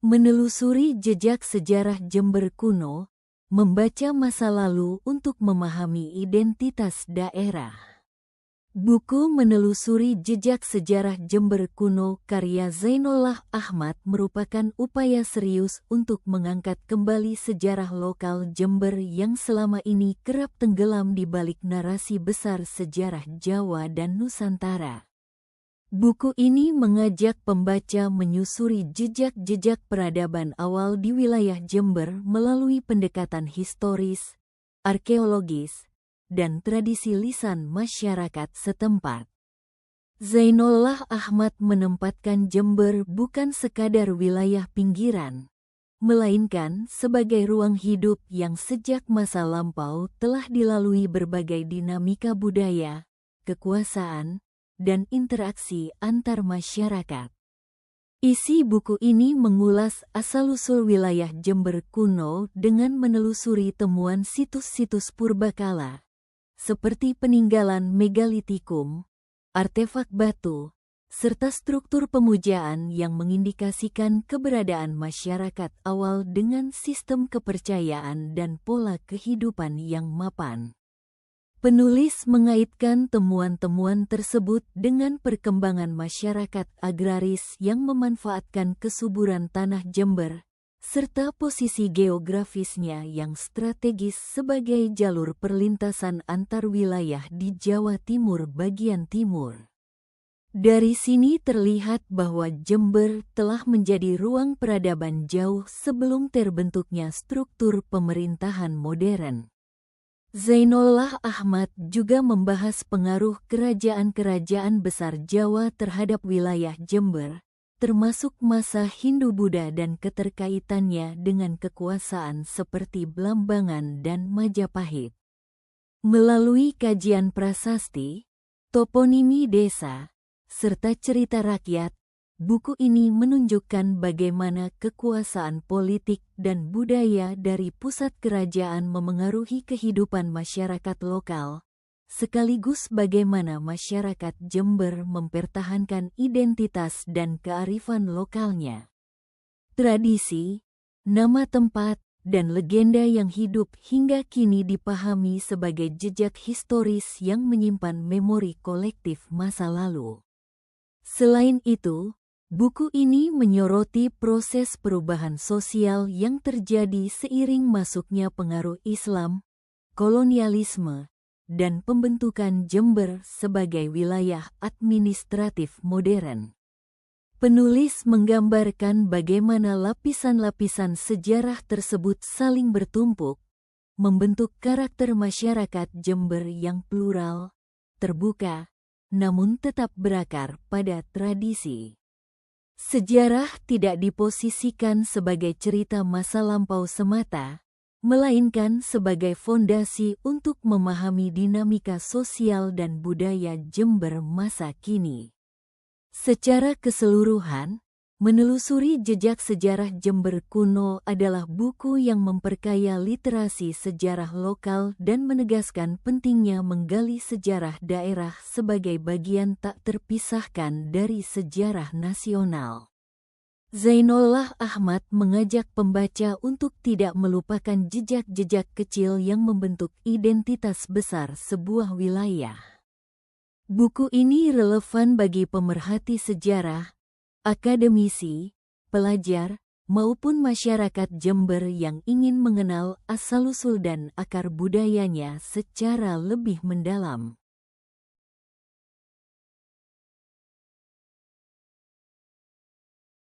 Menelusuri jejak sejarah Jember kuno, membaca masa lalu untuk memahami identitas daerah. Buku Menelusuri Jejak Sejarah Jember Kuno karya Zainullah Ahmad merupakan upaya serius untuk mengangkat kembali sejarah lokal Jember yang selama ini kerap tenggelam di balik narasi besar sejarah Jawa dan Nusantara. Buku ini mengajak pembaca menyusuri jejak-jejak peradaban awal di wilayah Jember melalui pendekatan historis, arkeologis, dan tradisi lisan masyarakat setempat. Zainullah Ahmad menempatkan Jember bukan sekadar wilayah pinggiran, melainkan sebagai ruang hidup yang sejak masa lampau telah dilalui berbagai dinamika budaya, kekuasaan, dan interaksi antar masyarakat. Isi buku ini mengulas asal-usul wilayah Jember kuno dengan menelusuri temuan situs-situs purbakala, seperti peninggalan megalitikum, artefak batu, serta struktur pemujaan yang mengindikasikan keberadaan masyarakat awal dengan sistem kepercayaan dan pola kehidupan yang mapan. Penulis mengaitkan temuan-temuan tersebut dengan perkembangan masyarakat agraris yang memanfaatkan kesuburan tanah Jember, serta posisi geografisnya yang strategis sebagai jalur perlintasan antar wilayah di Jawa Timur bagian timur. Dari sini terlihat bahwa Jember telah menjadi ruang peradaban jauh sebelum terbentuknya struktur pemerintahan modern. Zainullah Ahmad juga membahas pengaruh kerajaan-kerajaan besar Jawa terhadap wilayah Jember, termasuk masa Hindu-Buddha dan keterkaitannya dengan kekuasaan seperti Blambangan dan Majapahit. Melalui kajian prasasti, toponimi desa, serta cerita rakyat, buku ini menunjukkan bagaimana kekuasaan politik dan budaya dari pusat kerajaan memengaruhi kehidupan masyarakat lokal, sekaligus bagaimana masyarakat Jember mempertahankan identitas dan kearifan lokalnya. Tradisi, nama tempat, dan legenda yang hidup hingga kini dipahami sebagai jejak historis yang menyimpan memori kolektif masa lalu. Selain itu, buku ini menyoroti proses perubahan sosial yang terjadi seiring masuknya pengaruh Islam, kolonialisme, dan pembentukan Jember sebagai wilayah administratif modern. Penulis menggambarkan bagaimana lapisan-lapisan sejarah tersebut saling bertumpuk, membentuk karakter masyarakat Jember yang plural, terbuka, namun tetap berakar pada tradisi. Sejarah tidak diposisikan sebagai cerita masa lampau semata, melainkan sebagai fondasi untuk memahami dinamika sosial dan budaya Jember masa kini. Secara keseluruhan, Menelusuri Jejak Sejarah Jember Kuno adalah buku yang memperkaya literasi sejarah lokal dan menegaskan pentingnya menggali sejarah daerah sebagai bagian tak terpisahkan dari sejarah nasional. Zainullah Ahmad mengajak pembaca untuk tidak melupakan jejak-jejak kecil yang membentuk identitas besar sebuah wilayah. Buku ini relevan bagi pemerhati sejarah, akademisi, pelajar, maupun masyarakat Jember yang ingin mengenal asal-usul dan akar budayanya secara lebih mendalam.